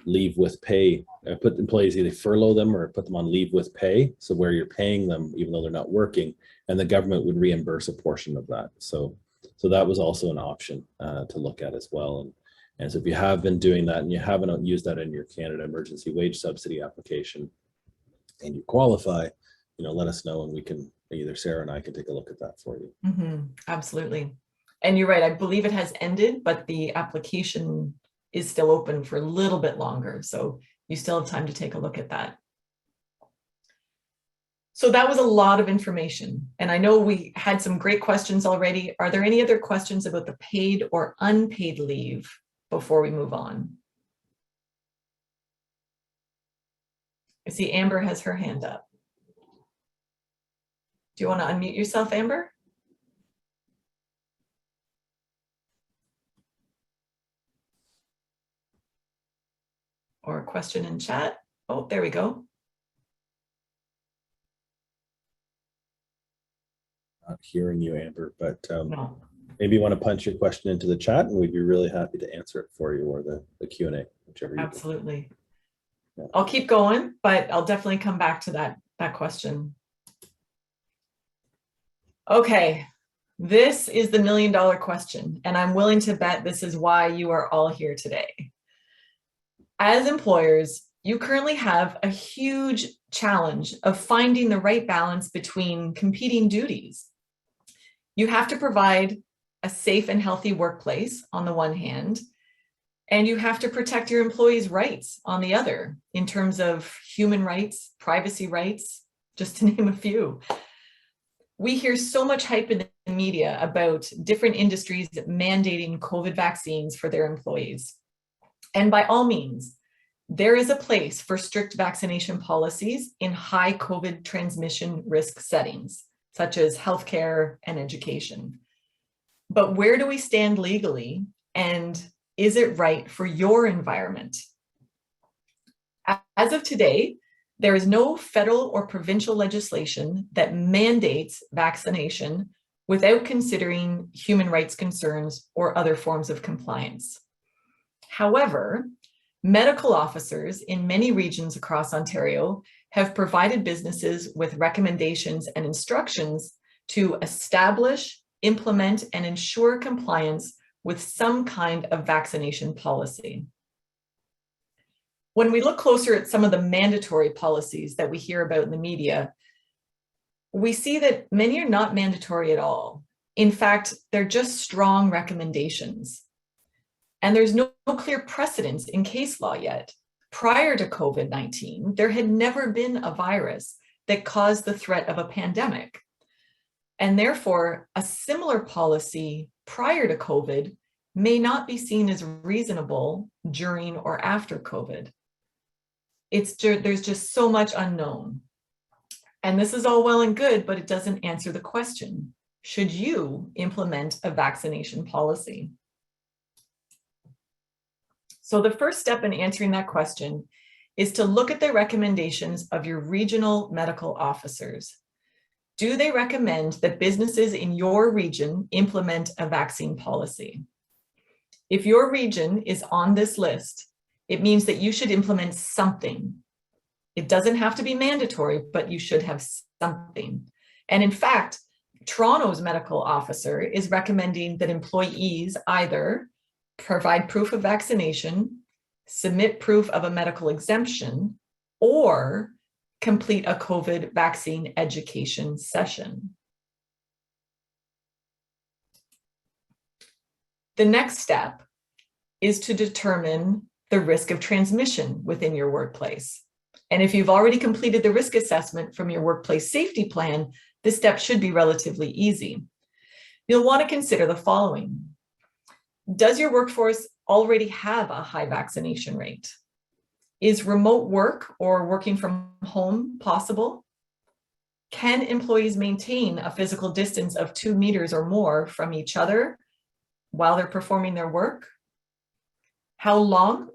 leave with pay, put employees, either furlough them or put them on leave with pay. So where you're paying them, even though they're not working, and the government would reimburse a portion of that. So that was also an option to look at as well. And so if you have been doing that and you haven't used that in your Canada Emergency Wage Subsidy application and you qualify, let us know and we can, either Sarah and I can take a look at that for you. Absolutely. And you're right, I believe it has ended, but the application is still open for a little bit longer. So you still have time to take a look at that. So that was a lot of information. And I know we had some great questions already. Are there any other questions about the paid or unpaid leave before we move on? I see Amber has her hand up. Do you want to unmute yourself, Amber? Or a question in chat? Oh, there we go. Not hearing you, Amber, but No. maybe you want to punch your question into the chat and we'd be really happy to answer it for you, or the Q&A, whichever you Absolutely. Yeah. I'll keep going, but I'll definitely come back to that question. Okay, this is the $1 million question, and I'm willing to bet this is why you are all here today. As employers, you currently have a huge challenge of finding the right balance between competing duties. You have to provide a safe and healthy workplace on the one hand, and you have to protect your employees' rights on the other, in terms of human rights, privacy rights, just to name a few. We hear so much hype in the media about different industries mandating COVID vaccines for their employees. And by all means, there is a place for strict vaccination policies in high COVID transmission risk settings, such as healthcare and education. But where do we stand legally, and is it right for your environment? As of today, there is no federal or provincial legislation that mandates vaccination without considering human rights concerns or other forms of compliance. However, medical officers in many regions across Ontario have provided businesses with recommendations and instructions to establish, implement, and ensure compliance with some kind of vaccination policy. When we look closer at some of the mandatory policies that we hear about in the media, we see that many are not mandatory at all. In fact, they're just strong recommendations. And there's no clear precedence in case law yet. Prior to COVID-19, there had never been a virus that caused the threat of a pandemic. And therefore, a similar policy prior to COVID may not be seen as reasonable during or after COVID. There's just so much unknown. And this is all well and good, but it doesn't answer the question. Should you implement a vaccination policy? So the first step in answering that question is to look at the recommendations of your regional medical officers. Do they recommend that businesses in your region implement a vaccine policy? If your region is on this list, it means that you should implement something. It doesn't have to be mandatory, but you should have something. And in fact, Toronto's medical officer is recommending that employees either provide proof of vaccination, submit proof of a medical exemption, or complete a COVID vaccine education session. The next step is to determine the risk of transmission within your workplace. And if you've already completed the risk assessment from your workplace safety plan, this step should be relatively easy. You'll want to consider the following. Does your workforce already have a high vaccination rate? Is remote work or working from home possible? Can employees maintain a physical distance of 2 meters or more from each other while they're performing their work? How long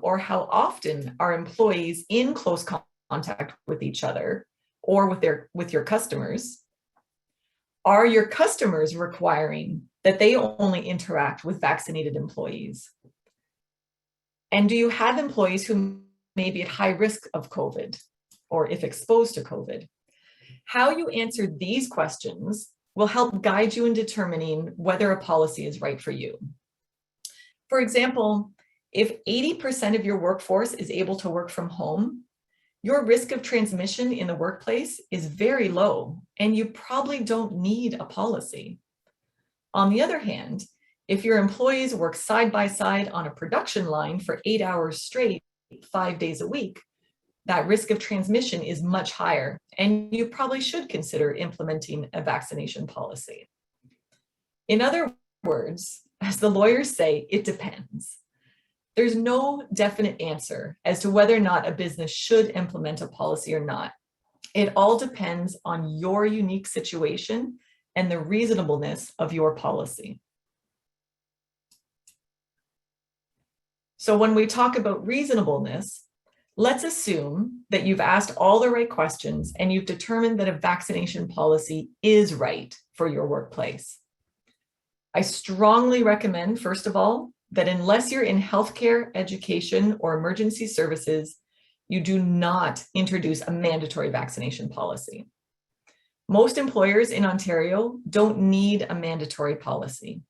or how often are employees in close contact with each other or with your customers? Are your customers requiring that they only interact with vaccinated employees? And do you have employees who may be at high risk of COVID or if exposed to COVID? How you answer these questions will help guide you in determining whether a policy is right for you. For example, if 80% of your workforce is able to work from home, your risk of transmission in the workplace is very low, and you probably don't need a policy. On the other hand, if your employees work side by side on a production line for 8 hours straight, 5 days a week, that risk of transmission is much higher, and you probably should consider implementing a vaccination policy. In other words, as the lawyers say, it depends. There's no definite answer as to whether or not a business should implement a policy or not. It all depends on your unique situation and the reasonableness of your policy. So when we talk about reasonableness, let's assume that you've asked all the right questions and you've determined that a vaccination policy is right for your workplace. I strongly recommend, first of all, that unless you're in healthcare, education, or emergency services, you do not introduce a mandatory vaccination policy. Most employers in Ontario don't need a mandatory policy.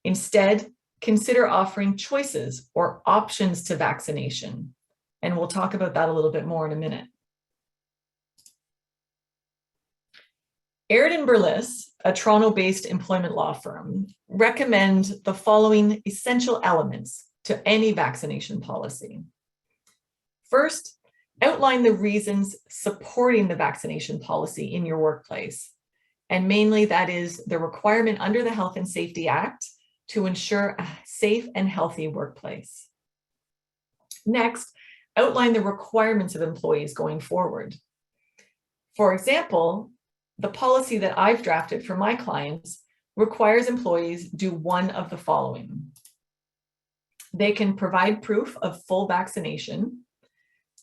Instead, consider offering choices or options to vaccination. And we'll talk about that a little bit more in a minute. Aird & Berlis, a Toronto-based employment law firm, recommend the following essential elements to any vaccination policy. First, outline the reasons supporting the vaccination policy in your workplace. And mainly that is the requirement under the Health and Safety Act to ensure a safe and healthy workplace. Next, outline the requirements of employees going forward. For example, the policy that I've drafted for my clients requires employees do one of the following. They can provide proof of full vaccination.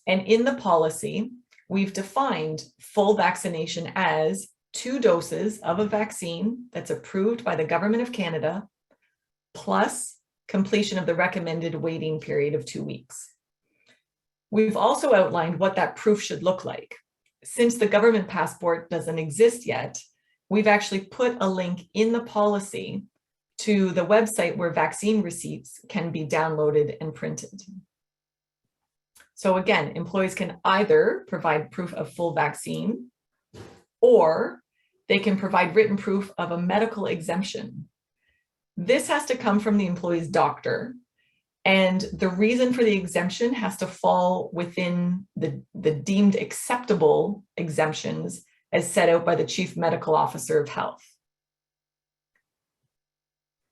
And in the policy, we've defined full vaccination as 2 doses of a vaccine that's approved by the Government of Canada, plus completion of the recommended waiting period of 2 weeks. We've also outlined what that proof should look like. Since the government passport doesn't exist yet, we've actually put a link in the policy to the website where vaccine receipts can be downloaded and printed. So again, employees can either provide proof of full vaccine, or they can provide written proof of a medical exemption. This has to come from the employee's doctor, and the reason for the exemption has to fall within the deemed acceptable exemptions as set out by the Chief Medical Officer of Health.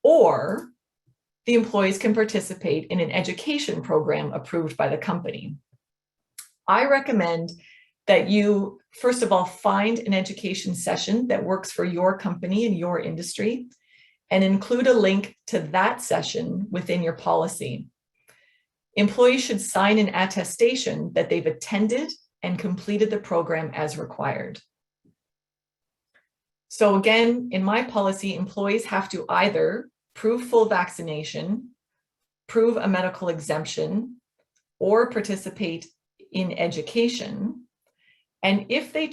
Or the employees can participate in an education program approved by the company. I recommend that you, first of all, find an education session that works for your company and your industry, and include a link to that session within your policy. Employees should sign an attestation that they've attended and completed the program as required. So again, in my policy, employees have to either prove full vaccination, prove a medical exemption, or participate in education. And if they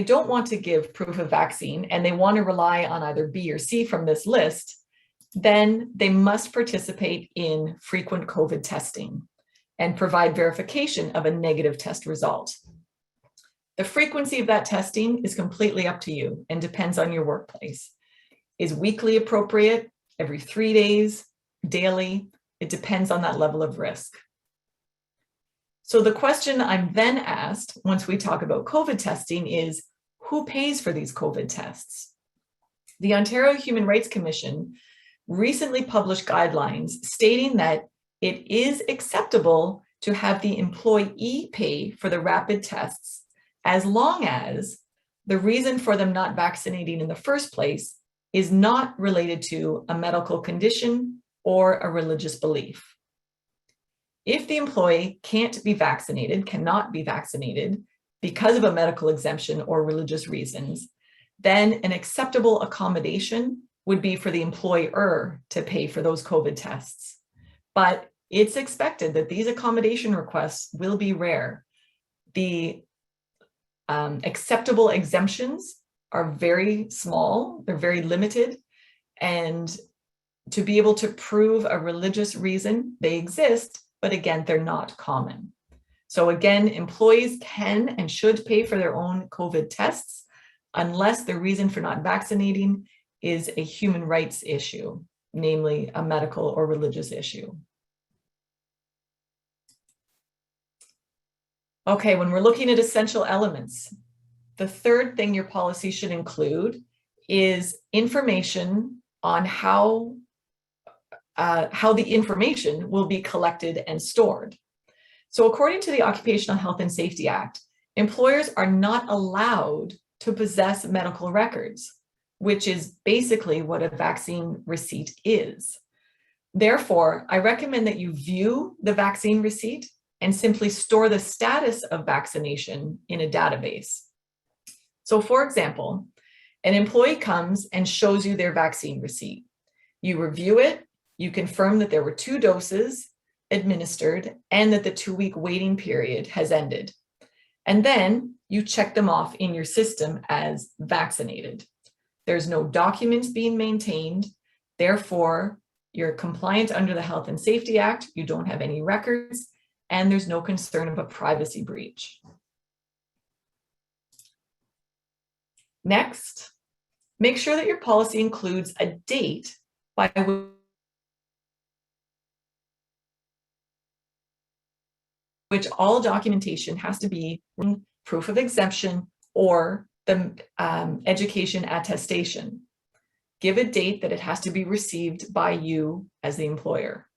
don't want to give proof of vaccine and they want to rely on either B or C from this list, then they must participate in frequent COVID testing and provide verification of a negative test result. The frequency of that testing is completely up to you and depends on your workplace. Is weekly appropriate? Every 3 days? Daily? It depends on that level of risk. So the question I'm then asked once we talk about COVID testing is, who pays for these COVID tests? The Ontario Human Rights Commission recently published guidelines stating that it is acceptable to have the employee pay for the rapid tests as long as the reason for them not vaccinating in the first place is not related to a medical condition or a religious belief. If the employee cannot be vaccinated because of a medical exemption or religious reasons, then an acceptable accommodation would be for the employer to pay for those COVID tests. But it's expected that these accommodation requests will be rare. The acceptable exemptions are very small, they're very limited, and to be able to prove a religious reason, they exist, but again, they're not common. So again, employees can and should pay for their own COVID tests unless the reason for not vaccinating is a human rights issue, namely a medical or religious issue. Okay, when we're looking at essential elements, the third thing your policy should include is information on how the information will be collected and stored. So according to the Occupational Health and Safety Act, employers are not allowed to possess medical records, which is basically what a vaccine receipt is. Therefore, I recommend that you view the vaccine receipt and simply store the status of vaccination in a database. So for example, an employee comes and shows you their vaccine receipt. You review it, you confirm that there were 2 doses administered and that the 2-week waiting period has ended. And then you check them off in your system as vaccinated. There's no documents being maintained. Therefore, you're compliant under the Health and Safety Act. You don't have any records, and there's no concern of a privacy breach. Next, make sure that your policy includes a date by which all documentation has to be proof of exemption or the education attestation. Give a date that it has to be received by you as the employer.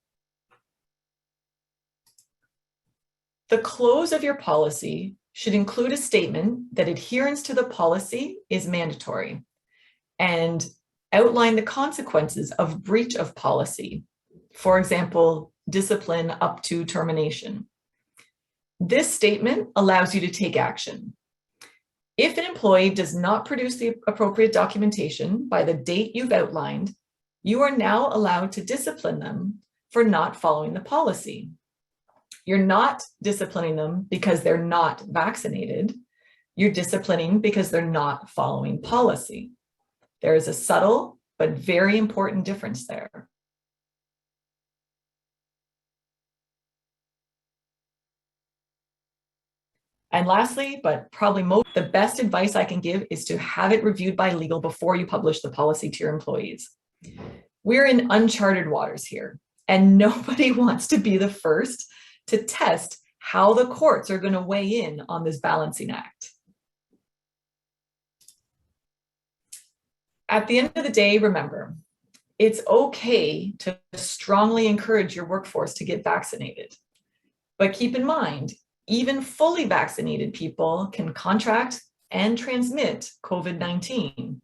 The close of your policy should include a statement that adherence to the policy is mandatory and outline the consequences of breach of policy. For example, discipline up to termination. This statement allows you to take action. If an employee does not produce the appropriate documentation by the date you've outlined, you are now allowed to discipline them for not following the policy. You're not disciplining them because they're not vaccinated. You're disciplining because they're not following policy. There is a subtle but very important difference there. And lastly, but probably most, the best advice I can give is to have it reviewed by legal before you publish the policy to your employees. We're in uncharted waters here, and nobody wants to be the first to test how the courts are going to weigh in on this balancing act. At the end of the day, remember, it's okay to strongly encourage your workforce to get vaccinated. But keep in mind, even fully vaccinated people can contract and transmit COVID-19.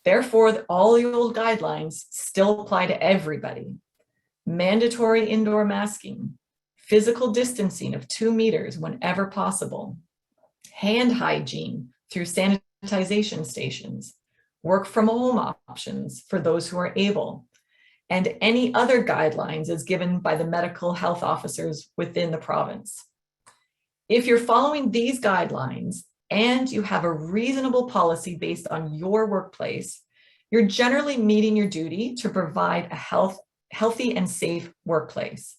Therefore, all the old guidelines still apply to everybody. Mandatory indoor masking, physical distancing of 2 meters whenever possible, hand hygiene through sanitization stations, work from home options for those who are able, and any other guidelines as given by the medical health officers within the province. If you're following these guidelines and you have a reasonable policy based on your workplace, you're generally meeting your duty to provide a healthy and safe workplace,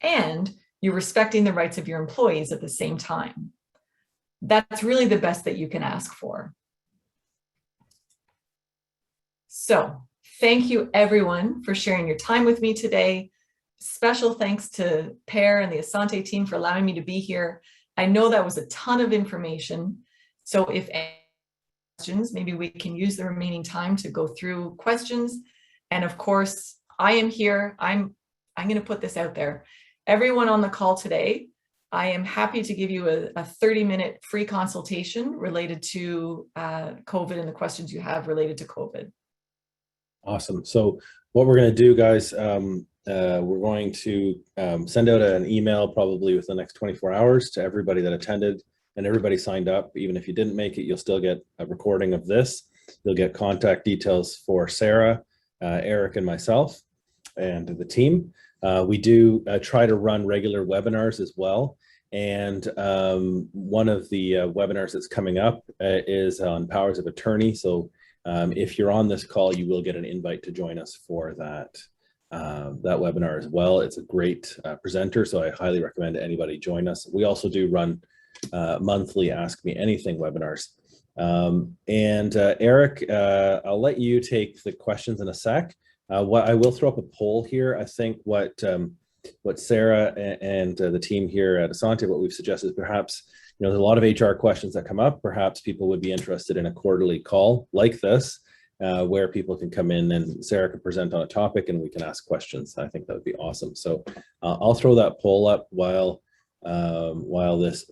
and you're respecting the rights of your employees at the same time. That's really the best that you can ask for. So thank you everyone for sharing your time with me today. Special thanks to Per and the Assante team for allowing me to be here. I know that was a ton of information. So if any questions, maybe we can use the remaining time to go through questions. And of course, I am here. I'm going to put this out there. Everyone on the call today, I am happy to give you a 30-minute free consultation related to COVID and the questions you have related to COVID. Awesome. So what we're going to do, guys, we're going to send out an email probably within the next 24 hours to everybody that attended and everybody signed up. Even if you didn't make it, you'll still get a recording of this. You'll get contact details for Sara, Erik, and myself and the team. We do try to run regular webinars as well. And one of the webinars that's coming up is on powers of attorney. So if you're on this call, you will get an invite to join us for that webinar as well. It's a great presenter, so I highly recommend anybody join us. We also do run monthly Ask Me Anything webinars. Erik, I'll let you take the questions in a sec. What I will throw up a poll here. I think what Sara and the team here at Assante, what we've suggested is perhaps, there's a lot of HR questions that come up. Perhaps people would be interested in a quarterly call like this, where people can come in and Sara can present on a topic and we can ask questions. I think that would be awesome. So I'll throw that poll up while this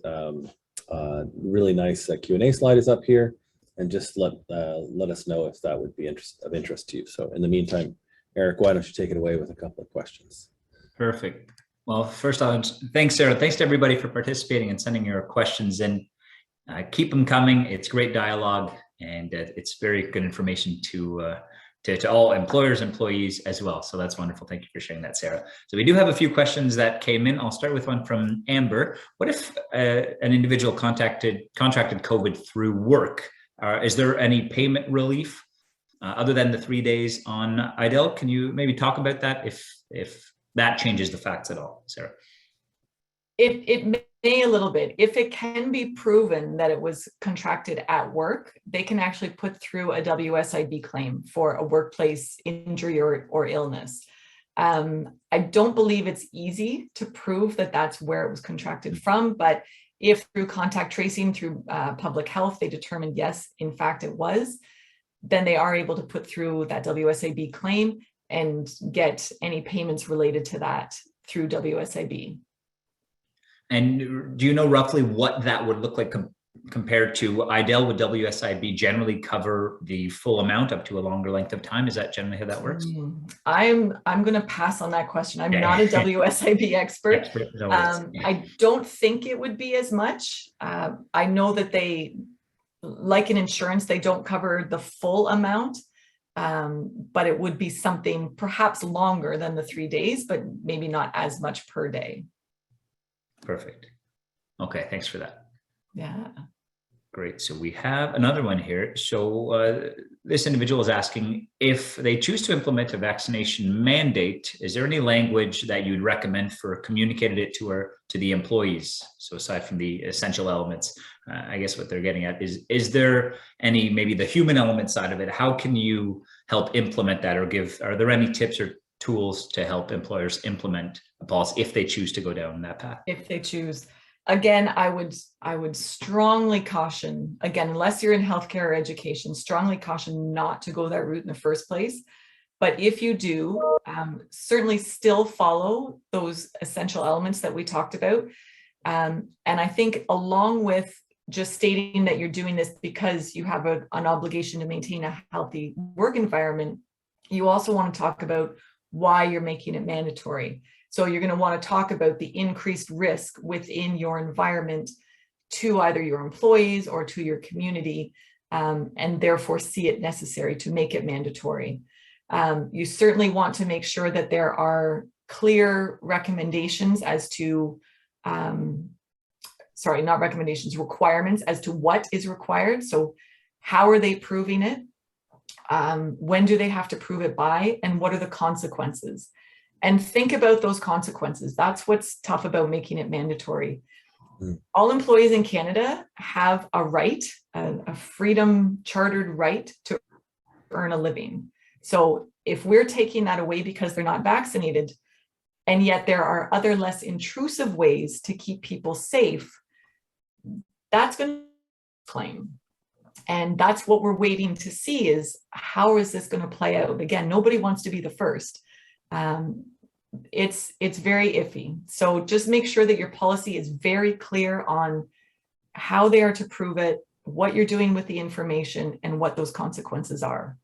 really nice Q&A slide is up here, and just let us know if that would be of interest to you. So in the meantime, Erik, why don't you take it away with a couple of questions? Perfect. Well, first off, thanks, Sara. Thanks to everybody for participating and sending your questions in. Keep them coming. It's great dialogue, and it's very good information to all employers, employees as well. So that's wonderful. Thank you for sharing that, Sara. So we do have a few questions that came in. I'll start with one from Amber. What if an individual contracted COVID through work? Is there any payment relief other than the 3 days on IDEL? Can you maybe talk about that if that changes the facts at all, Sara? It may a little bit. If it can be proven that it was contracted at work, they can actually put through a WSIB claim for a workplace injury or illness. I don't believe it's easy to prove that that's where it was contracted from, but if through contact tracing, through public health, they determined, yes, in fact it was, then they are able to put through that WSIB claim and get any payments related to that through WSIB. And do you know roughly what that would look like compared to IDEL? Would WSIB generally cover the full amount up to a longer length of time? Is that generally how that works? I'm going to pass on that question. I'm not a WSIB expert. I don't think it would be as much. I know that they, like in insurance, they don't cover the full amount. But it would be something perhaps longer than the 3 days, but maybe not as much per day. Perfect. Okay, thanks for that. Yeah. Great. So we have another one here. So this individual is asking, if they choose to implement a vaccination mandate, is there any language that you'd recommend for communicating it to the employees? So aside from the essential elements, I guess what they're getting at is there any, maybe the human element side of it? How can you help implement that, or are there any tips or tools to help employers implement a policy if they choose to go down that path? If they choose. Again, I would strongly caution, again, unless you're in healthcare or education, strongly caution not to go that route in the first place. But if you do, certainly still follow those essential elements that we talked about. And I think along with just stating that you're doing this because you have an obligation to maintain a healthy work environment, you also want to talk about why you're making it mandatory. So you're going to want to talk about the increased risk within your environment to either your employees or to your community and therefore see it necessary to make it mandatory. You certainly want to make sure that there are clear recommendations as to, sorry, not recommendations, requirements as to what is required. So how are they proving it? When do they have to prove it by? And what are the consequences? And think about those consequences. That's what's tough about making it mandatory. All employees in Canada have a right, a freedom chartered right to earn a living. So if we're taking that away because they're not vaccinated, and yet there are other less intrusive ways to keep people safe, that's going to claim. And that's what we're waiting to see, is how is this going to play out? Again, nobody wants to be the first. It's very iffy. So just make sure that your policy is very clear on how they are to prove it, what you're doing with the information, and what those consequences are.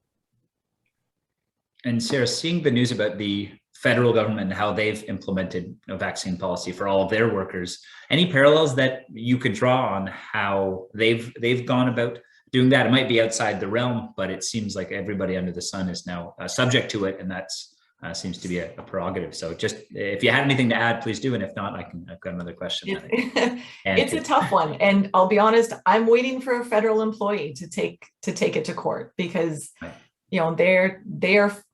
And Sarah, seeing the news about the federal government and how they've implemented a vaccine policy for all of their workers, any parallels that you could draw on how they've gone about doing that? It might be outside the realm, but it seems like everybody under the sun is now subject to it, and that's seems to be a prerogative. So just if you had anything to add, please do. And if not, I've got another question. It's a tough one. And I'll be honest, I'm waiting for a federal employee to take it to court, because you know, they're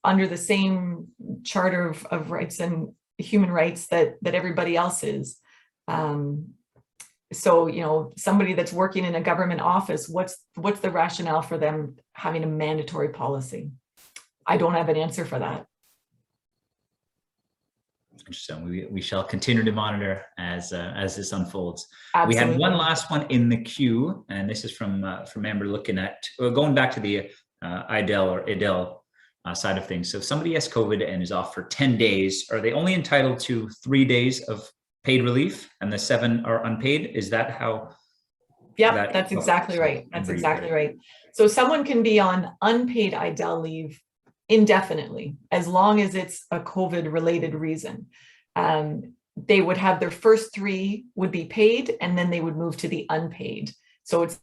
under the same charter of rights and human rights that everybody else is. So, you know, somebody that's working in a government office, what's the rationale for them having a mandatory policy? I don't have an answer for that. Interesting. We shall continue to monitor as this unfolds. Absolutely. We had one last one in the queue, and this is from Amber, looking at going back to the IDEL side of things. So if somebody has COVID and is off for 10 days, are they only entitled to 3 days of paid relief and the 7 are unpaid? Is that how? Yep, that's exactly right. That's exactly right. So someone can be on unpaid IDEL leave indefinitely, as long as it's a COVID related reason. They would have their first 3 would be paid, and then they would move to the unpaid. So it's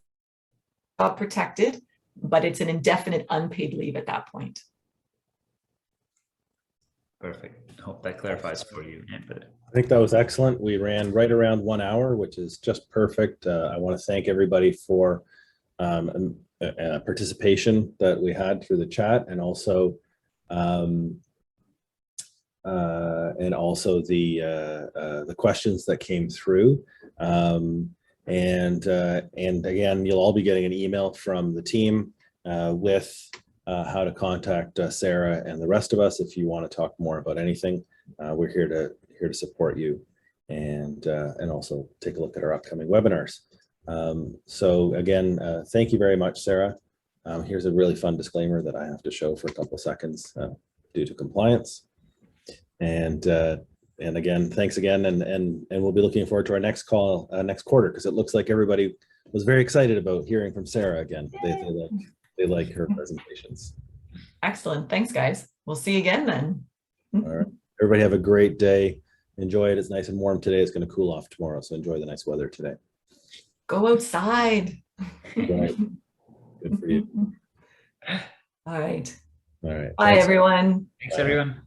protected, but it's an indefinite unpaid leave at that point. Perfect. I hope that clarifies for you. I think that was excellent. We ran right around 1 hour, which is just perfect. I want to thank everybody for participation that we had through the chat, and also the questions that came through. And again, you'll all be getting an email from the team with how to contact Sara and the rest of us if you want to talk more about anything. We're here to support you, and also take a look at our upcoming webinars. So again, thank you very much, Sara. Here's a really fun disclaimer that I have to show for a couple seconds due to compliance. And again, thanks again, and we'll be looking forward to our next call next quarter, because it looks like everybody was very excited about hearing from Sara again. They like her presentations. Excellent. Thanks, guys. We'll see you again then. All right. Everybody have a great day. Enjoy it. It's nice and warm today. It's going to cool off tomorrow, so enjoy the nice weather today. Go outside. Right. Good for you. All right. All right. Bye, everyone. Thanks, everyone.